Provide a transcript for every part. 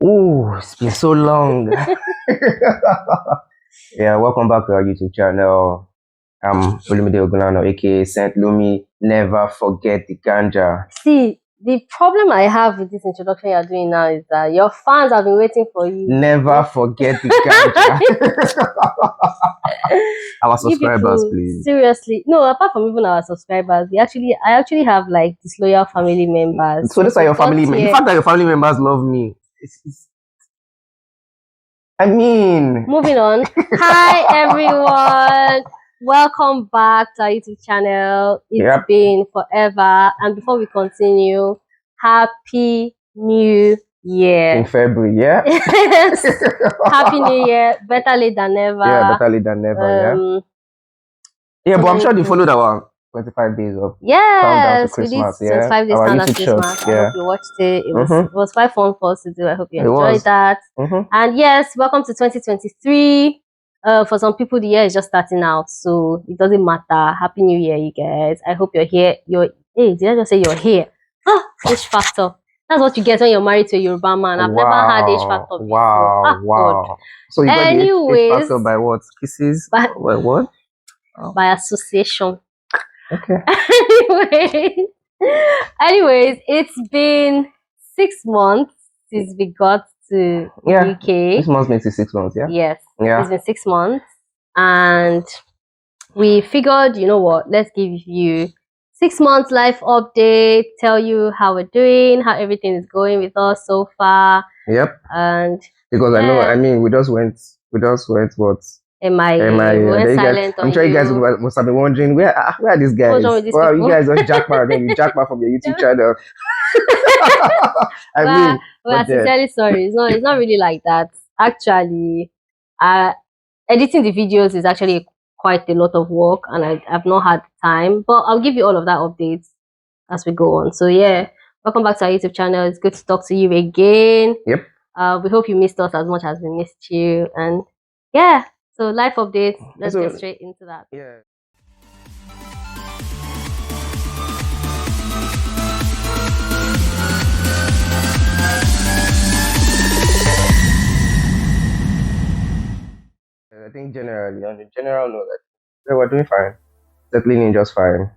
Oh, it's been so long. Yeah, welcome back to our YouTube channel. I'm Imma Mide, aka Saint Lumi. Never forget the ganja. See, the problem I have with this introduction you're doing now is that your fans have been waiting for you. Never forget the ganja. Our subscribers, people, please. Seriously. No, apart from even our subscribers, I actually have like disloyal family members. So these are your family members. The fact that your family members love me. I mean. Moving on. Hi everyone. Welcome back to our YouTube channel. It's been forever. And before we continue, Happy New Year. In February, yeah? Yes. Happy New Year. Better late than never. Yeah, better late than never, yeah, but I'm sure they followed our 25 days of countdown to Christmas. We did 25 days countdown to Christmas. I hope you watched it. It was quite fun for us to do. I hope you enjoyed that. And yes, welcome to 2023. For some people, the year is just starting out, so it doesn't matter. Happy New Year, you guys. I hope you're here. Hey, did I just say you're here? H factor. That's what you get when you're married to a Yoruba man. I've never had H factor before. Wow. So you got the H factor by what? Kisses? By what? By association. Okay. Anyways, it's been 6 months since we got to UK. 6 months makes it 6 months, yeah? Yes. Yeah. It's been 6 months. And we figured, you know what, let's give you 6 months life update, tell you how we're doing, how everything is going with us so far. Yep. And because I mean, we just went what? Silent. I'm sure you guys must have been wondering where are these guys? Well, you guys don't jackpot, then you jackpot from your YouTube channel. We're sincerely sorry. It's not really like that. Actually, editing the videos is actually quite a lot of work, and I've not had time. But I'll give you all of that updates as we go on. So yeah, welcome back to our YouTube channel. It's good to talk to you again. Yep. We hope you missed us as much as we missed you, and yeah. So life updates, let's get straight into that. Yeah. I think generally, on the general note, we're doing fine. Settling in just fine.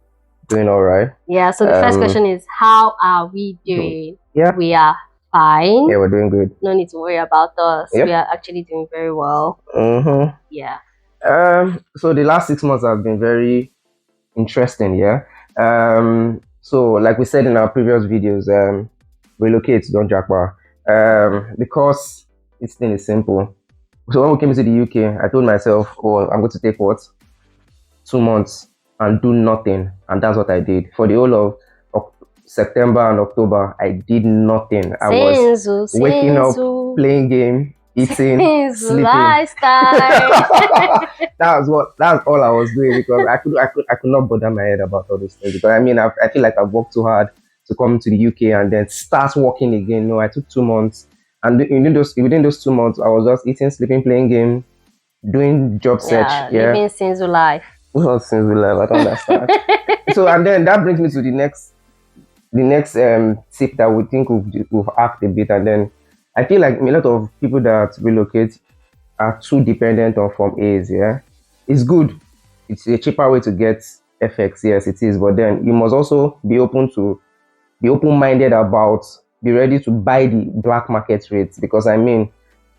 Doing all right. Yeah, so the first question is, how are we doing? Yeah. We are fine. Yeah, we're doing good. No need to worry about us. Yep. We are actually doing very well. Yeah. So the last 6 months have been very interesting, yeah. So like we said in our previous videos, relocate, don't jackpot. Because this thing is simple. So when we came to the UK, I told myself, oh, I'm going to take 2 months and do nothing, and that's what I did for the whole of September and October. I did nothing. I was waking up, playing game, eating, sleeping. That's all I was doing, because I could not bother my head about all these things. Because I mean, I feel like I've worked too hard to come to the UK and then start working again. No, I took 2 months, and within those 2 months, I was just eating, sleeping, playing game, doing job search. Living single life. What single life? I don't understand. So, and then that brings me to the next tip that we think we've hacked a bit. And then I feel like a lot of people that relocate are too dependent on Form A's. Yeah, it's good. It's a cheaper way to get FX. Yes, it is. But then you must also be open-minded about, be ready to buy the black market rates. Because I mean,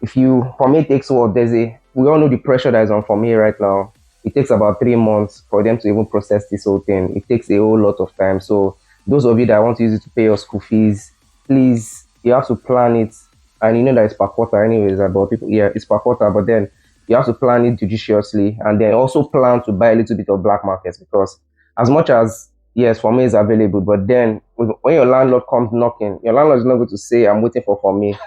if you Form A takes what we all know the pressure that is on Form A right now. It takes about 3 months for them to even process this whole thing. It takes a whole lot of time. So those of you that want to use it to pay your school fees, please, you have to plan it. And you know that it's per quarter anyways, about people. Yeah, it's per quarter, but then you have to plan it judiciously, and then also plan to buy a little bit of black markets, because as much as, yes, Form A is available, but then when your landlord comes knocking, your landlord is not going to say, I'm waiting for Form A.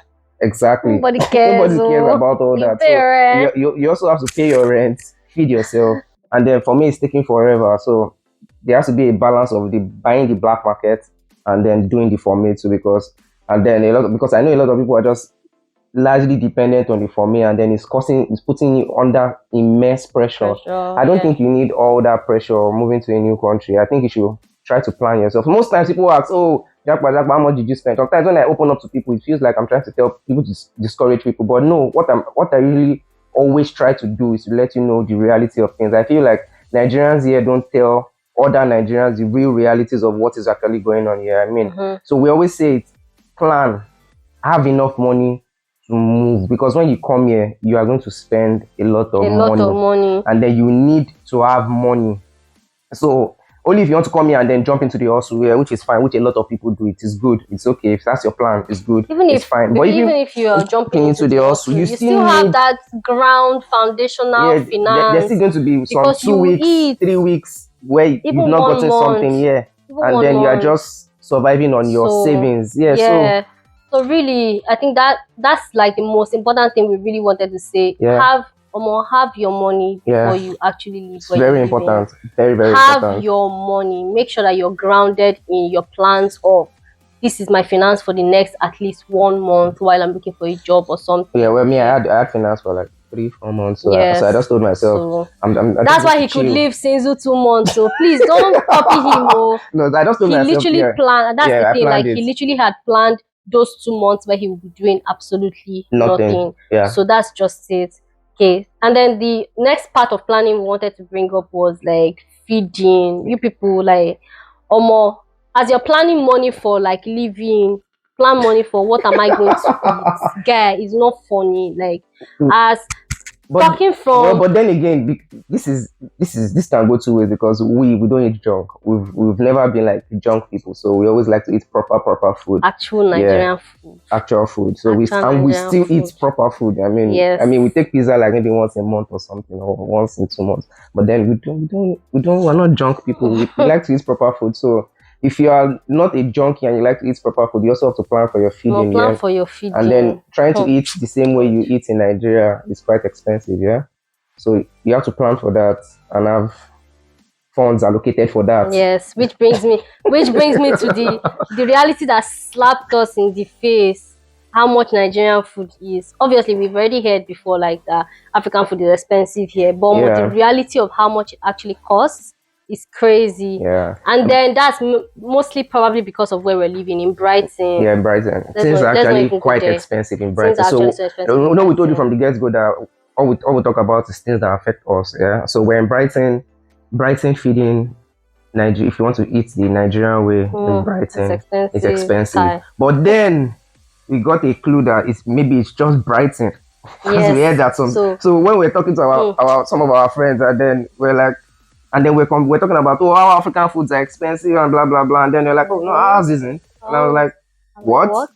Exactly. Nobody cares about all that. So you also have to pay your rent, feed yourself, and then Form A is taking forever. So there has to be a balance of buying the black market and then doing the Form A too, because I know a lot of people are just largely dependent on the Form A, and then it's putting you under immense pressure. I don't think you need all that pressure moving to a new country. I think you should try to plan yourself. Most times people ask, oh, how much did you spend? Sometimes when I open up to people, it feels like I'm trying to tell people to discourage people. But no, what I really always try to do is to let you know the reality of things. I feel like Nigerians here don't tell other Nigerians the real realities of what is actually going on here. I mean, so we always say it, plan, have enough money to move, because when you come here, you are going to spend a lot of money, and then you need to have money. So only if you want to come here and then jump into the hustle here, which is fine, which a lot of people do, it is good, it's okay. If that's your plan, it's good, it's fine. But even if you are jumping into the hustle, you still have that ground foundational finance. There's still going to be some 2 weeks, 3 weeks where you've not gotten something here, and then you are just surviving on your savings. So really, I think that's like the most important thing we really wanted to say. Have your money before you actually leave. It's very important. Very important. Have your money. Make sure that you're grounded in your plans of, this is my finance for the next at least 1 month while I'm looking for a job or something. Yeah, well, me, I had finance for like 3-4 months. So, so I just told myself, that's why he could leave Sinzu 2 months. So please don't copy him. No, I just told myself. He literally planned. That's the thing. Like he literally had planned those 2 months where he would be doing absolutely nothing. Yeah. So that's just it. Okay, and then the next part of planning we wanted to bring up was like feeding. You people, like, as you're planning money for like living, plan money for what am I going to eat. Guy, it's not funny. Like, but then again, this can go 2 ways, because we don't eat junk. We've never been like junk people, so we always like to eat proper food, actual Nigerian food, actual food. So we still eat proper food. I mean, we take pizza like maybe once a month or something, or once in 2 months. But then we're not junk people. We like to eat proper food. So if you are not a junkie and you like to eat proper food, you also have to plan for your feeding. And then trying to eat the same way you eat in Nigeria is quite expensive, So you have to plan for that and have funds allocated for that. Yes, which brings me to the reality that slapped us in the face, how much Nigerian food is. Obviously, we've already heard before, like, that African food is expensive here, but the reality of how much it actually costs is crazy. And then that's mostly probably because of where we're living in Brighton. Yeah, in Brighton. Things are actually quite expensive in Brighton. So, we told you from the get-go that all we talk about is things that affect us. So we're in Brighton feeding Nigeria. If you want to eat the Nigerian way in Brighton, it's expensive. But then we got a clue that maybe it's just Brighton. Because we heard that so when we're talking to some of our friends, and then we're like, and then we're talking about, our African foods are expensive and blah blah blah, and then they're like, no, ours isn't. And I was like, what?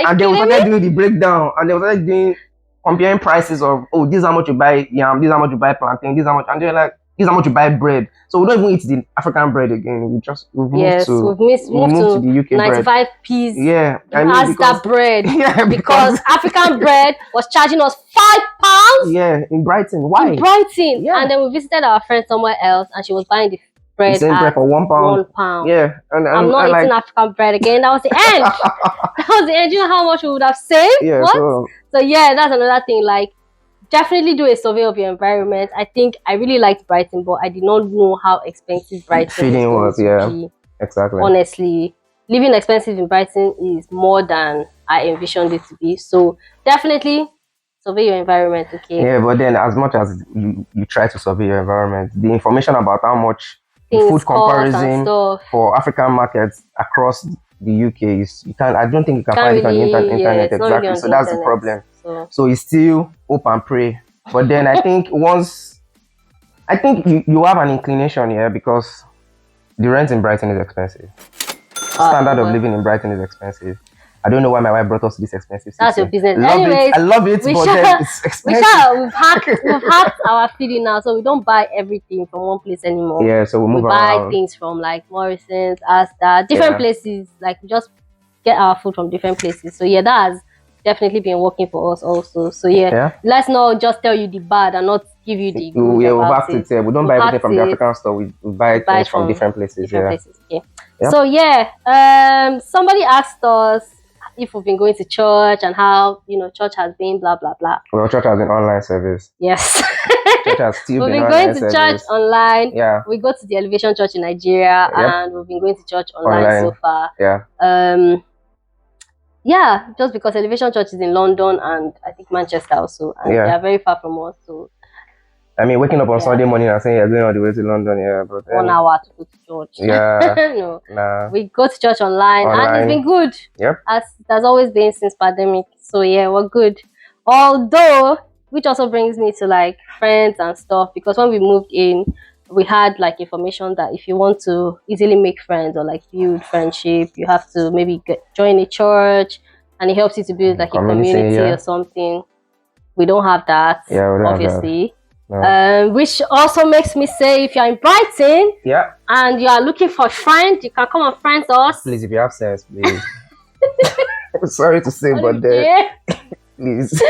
And then we started doing the breakdown, and they started comparing prices of, this is how much you buy yam, this is how much you buy plantain, this is how much, and they're like, this is how much you buy bread. So we don't even eat the African bread again. We've moved to the UK 95p's. Yeah, that bread. Because African bread was charging us £5. Yeah, in Brighton. Why? In Brighton. Yeah. And then we visited our friend somewhere else, and she was buying the bread bread for £1. Yeah, and I'm not eating African bread again. That was the end. That was the end. You know how much we would have saved? Yeah. So that's another thing. Like, definitely do a survey of your environment. I think I really liked Brighton, but I did not know how expensive Brighton was. Exactly. Honestly, living expensive in Brighton is more than I envisioned it to be. So definitely survey your environment, okay? Yeah, but then as much as you try to survey your environment, the information about how much food comparison for African markets across the UK is, I don't think you can find it on the internet. Exactly. Really so that's the problem. So it's still hope and pray. But then I think you have an inclination here, because the rent in Brighton is expensive. Standard of living in Brighton is expensive. I don't know why my wife brought us to this expensive city. That's your business. I love it, but then it's expensive. We've hacked our feeding now, so we don't buy everything from one place anymore. Yeah, so we buy things from like Morrison's, Asda, different places. Like, we just get our food from different places. So that has definitely been working for us also. So let's not just tell you the bad and not give you the good. We've hacked it. We don't buy everything from the African store. We buy things from different places. Okay. So somebody asked us, if we've been going to church and how, church has been blah, blah, blah. Well, church has been online service. Yes. Church has still we've been been going to church online. Yeah. We go to the Elevation Church in Nigeria, and we've been going to church online so far. Yeah. Yeah, just because Elevation Church is in London and I think Manchester also, and they are very far from us. So, I mean, waking up on Sunday morning and saying you're going all the way to London, but then, 1 hour to go to church. Yeah. No. Nah. We go to church online, and it's been good. Yep. As it has always been since pandemic. So yeah, we're good. Although, which also brings me to like friends and stuff, because when we moved in, we had like information that if you want to easily make friends or like build friendship, you have to maybe join a church, and it helps you to build like a community or something. We don't have that, obviously. No. Which also makes me say, if you're in Brighton, and you are looking for a friend, you can come and friend us. Please, if you have sense, please. Sorry to say, but please.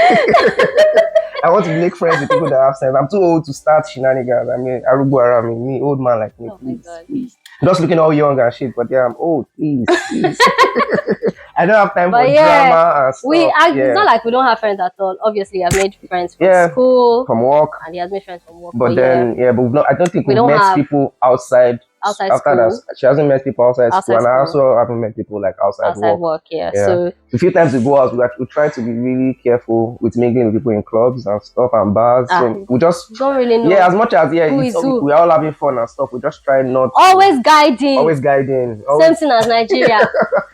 I want to make friends with people that have sense. I'm too old to start shenanigans. I mean, Arubu around me, old man like me, please. Just looking all young and shit, but I'm old, please. I don't have time for drama and stuff. It's not like we don't have friends at all. Obviously, I've made friends from school, from work, and he has made friends from work. But then, but I don't think we met people outside school. That, she hasn't met people outside school, and I also haven't met people like outside work. So a few times we go out, we try to be really careful with mingling with people in clubs and stuff and bars. So we just don't really know. Yeah, as much as we're all having fun and stuff, we just try not always guiding. Same thing as Nigeria.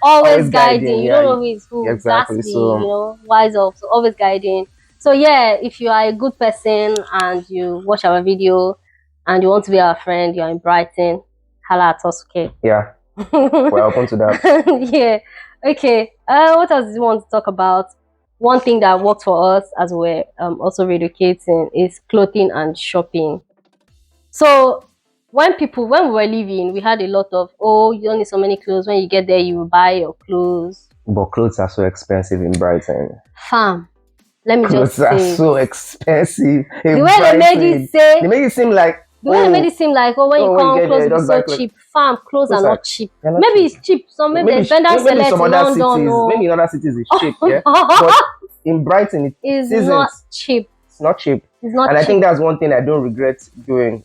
always guiding. You don't know who is who. Exactly. So wise up. So always guiding. So yeah, if you are a good person and you watch our video and you want to be our friend, you're in Brighton, holla at us, okay? Yeah. We're open to that. Yeah. Okay. What else do you want to talk about? One thing that worked for us as we're also relocating is clothing and shopping. So when we were leaving, we had a lot of, you don't need so many clothes. When you get there, you will buy your clothes. But clothes are so expensive in Brighton. Fam, let me just say. Clothes are so expensive in the way Brighton. They made it seem like when you come, clothes will be so cheap. Fam, clothes are not cheap. Maybe it's cheap. So maybe there's vendors select in London. Maybe in other cities it's cheap, but in Brighton it's not cheap. It's not cheap. It's not and cheap. I think that's one thing I don't regret doing.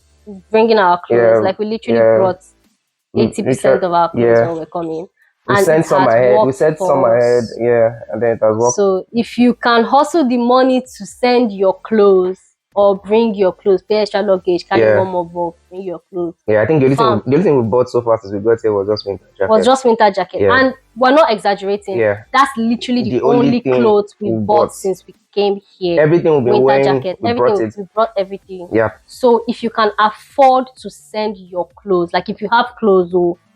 Bringing our clothes. Like we literally brought 80% of our clothes when we're coming. We sent some ahead. We sent some ahead, and then it has worked. So if you can hustle the money to send your clothes or bring your clothes, pay extra luggage, carry one more box, bring your clothes. Yeah, I think the only thing we bought so far since we got here was just winter jacket. And we're not exaggerating. That's literally the only clothes we bought since we came here. Everything we've been wearing, we brought everything. Yeah. So if you can afford to send your clothes, like if you have clothes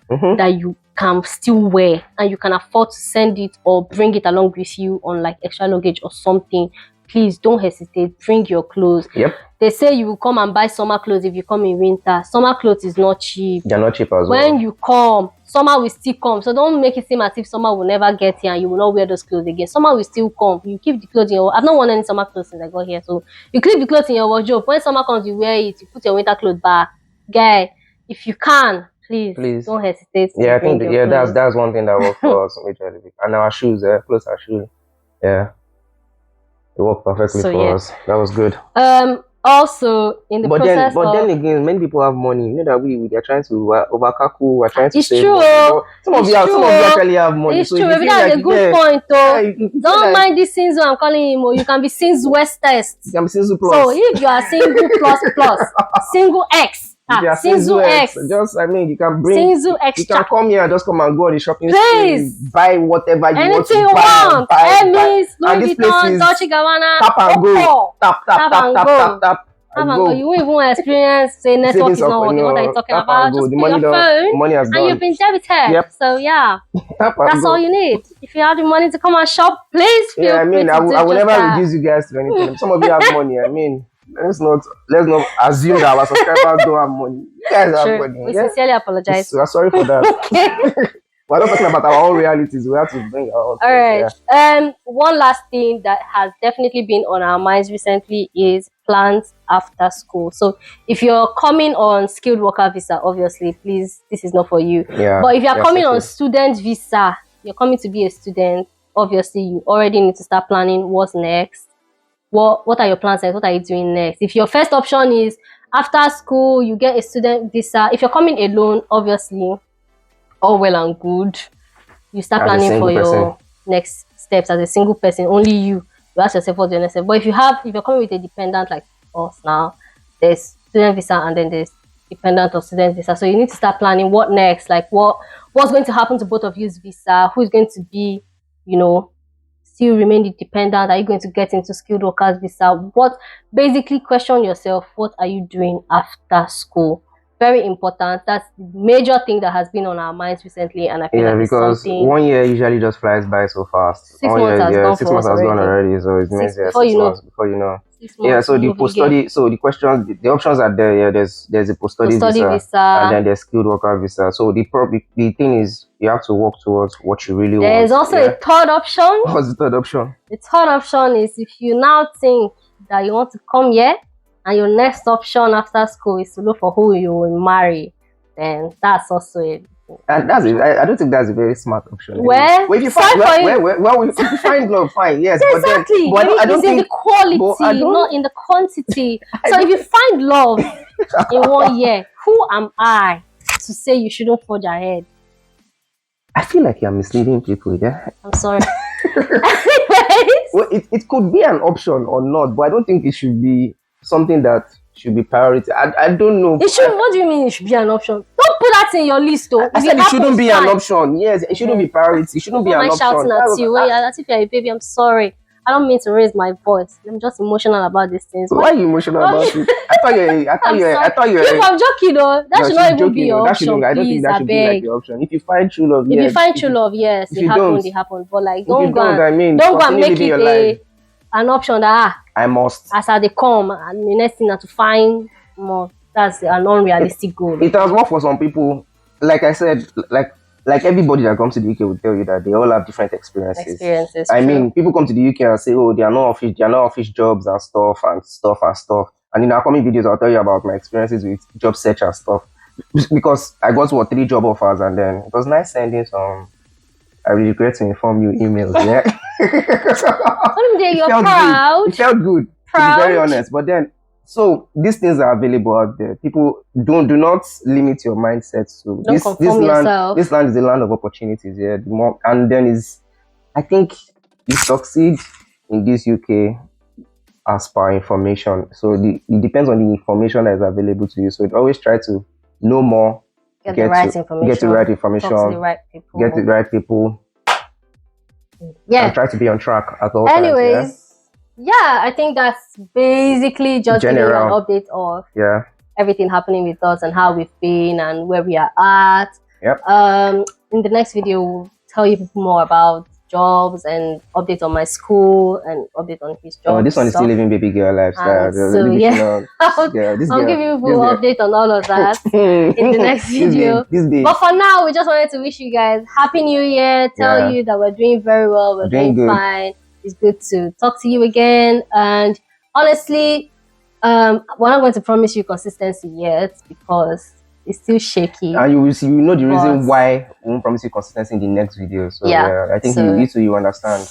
that you can still wear and you can afford to send it or bring it along with you on like extra luggage or something, please don't hesitate. Bring your clothes. Yep. They say you will come and buy summer clothes if you come in winter. Summer clothes is not cheap. They're not cheap as well. When you come, summer will still come. So don't make it seem as if summer will never get here and you will not wear those clothes again. Summer will still come. You keep the clothes in your... I've not worn any summer clothes since I got here. So you keep the clothes in your wardrobe. When summer comes, you wear it. You put your winter clothes back. Guy, if you can, please don't hesitate. I think that's one thing that worked for us majorly. And our shoes, clothes and shoes. Yeah. It worked perfectly for us. That was good. Also, in the process but then again, many people have money. You know that we are trying to overcaku. We're trying to save true. Money. Some of you actually have money. It's true. Maybe that's a good point, though. Don't mind this Sinzu I'm calling him. You can be Sinzu Westest. You can be Sinzu Plus. So if you are single plus, single X. Sinzu X. You can bring Sinzu X. You can come here and just come and go on the shopping street. Buy whatever you anything want to buy. Emmys, Louis Vuitton, Dolce Gabbana. Tap and go. Tap. You won't even experience say network is not working. What are you talking about? Just put your phone and you've been debited. Yep. So that's all you need. If you have the money to come and shop, please feel free to I will never reduce you guys to anything. Some of you have money. Let's not assume that our subscribers don't have money. You guys have money. We sincerely apologize. We're sorry for that. We're not talking about our own realities. We have to bring our own. All right. One last thing that has definitely been on our minds recently is plans after school. So if you're coming on skilled worker visa, obviously, please, this is not for you. Yeah. But if you're coming on student visa, you're coming to be a student, obviously you already need to start planning what's next. What are your plans next? What are you doing next? If your first option is after school, you get a student visa. If you're coming alone, obviously, all well and good. You start planning for your next steps as a single person. Only you ask yourself what's your next step. But if you're coming with a dependent like us now, there's student visa and then there's dependent of student visa. So you need to start planning what next, like what's going to happen to both of you's visa, who's going to be, still remain dependent. Are you going to get into skilled workers visa? Basically question yourself, what are you doing after school? Very important. That's the major thing that has been on our minds recently, and I feel like because 1 year usually just flies by so fast. 6 months has gone. 6 months has gone already, so it means before you know. So the post study, so the question, the options are there. Yeah, there's a post study visa, and then there's skilled worker visa. So the thing is, you have to work towards what you really want. There's also a third option. What's the third option? The third option is if you now think that you want to come here, and your next option after school is to look for who you will marry, then that's also it. And that's it. I don't think that's a very smart option. Well, if you find if you find love, fine, yes. Exactly. But I don't think in the quality, not in the quantity. So if you find love in 1 year, who am I to say you shouldn't forge ahead? I feel like you're misleading people, yeah? I'm sorry. Well, it could be an option or not, but I don't think it should be something that should be priority. I don't know. It should. What do you mean it should be an option? Don't put that in your list, though. I said it shouldn't be an option. Yes, it shouldn't be priority. It shouldn't be an option. I'm shouting at you. As if you're a baby. I'm sorry. I don't mean to raise my voice. I'm just emotional about these things. Why are you emotional about it? I thought you were. I'm joking, though. That should not even be your option. I don't think that should be like your option. If you find true love, yes. If you find true love, yes, it happened. But like, don't go and make it an option that I must. As they come, and the next thing is to find more. That's an unrealistic goal. It has worked for some people. Like I said, like everybody that comes to the UK will tell you that they all have different experiences. I mean, people come to the UK and say, oh, they are not office jobs and stuff. And in our coming videos, I'll tell you about my experiences with job search and stuff. Because I got 3 job offers, and then it was nice sending some. I regret to inform you emails. Yeah. You're proud. It felt good. To be very honest, but then. So these things are available out there. People do not limit your mindset to this land. This land is the land of opportunities. Yeah, and then I think you succeed in this UK as per information. So it depends on the information that is available to you. So always try to know more. Get the right information. Talk to the right people. Get the right people. Yeah. And try to be on track at all Anyways. times. Yeah, I think that's basically just giving an update of everything happening with us and how we've been and where we are at. Yep. In the next video, we'll tell you more about jobs and update on my school and update on his job. Oh, this one is still living baby girl lifestyle. So yeah, I'll give you a full update on all of that in the next video. But for now, we just wanted to wish you guys Happy New Year. Tell you that we're doing very well. We're doing fine. It's good to talk to you again, and honestly, we're not going to promise you consistency yet because it's still shaky. And you will see, you know the reason why we won't promise you consistency in the next video. So I think you understand.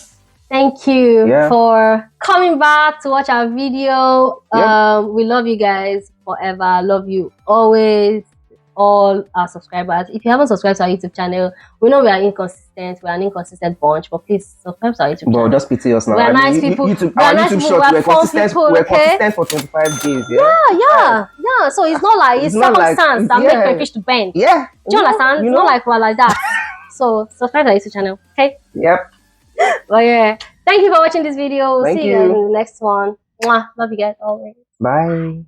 Thank you for coming back to watch our video. We love you guys forever. Love you always. All our subscribers. If you haven't subscribed to our YouTube channel, we know we are inconsistent. We are an inconsistent bunch, but please subscribe to our YouTube channel. Just pity us now. We are nice people. YouTube shorts, we're consistent for 25 days. Yeah. So it's not like it's circumstance that make my fish to bend. Yeah. Do you understand? It's not like we're like that. So subscribe to our YouTube channel. Okay. Yep. But yeah, thank you for watching this video. We'll see you in the next one. Mwah. Love you guys always. Bye.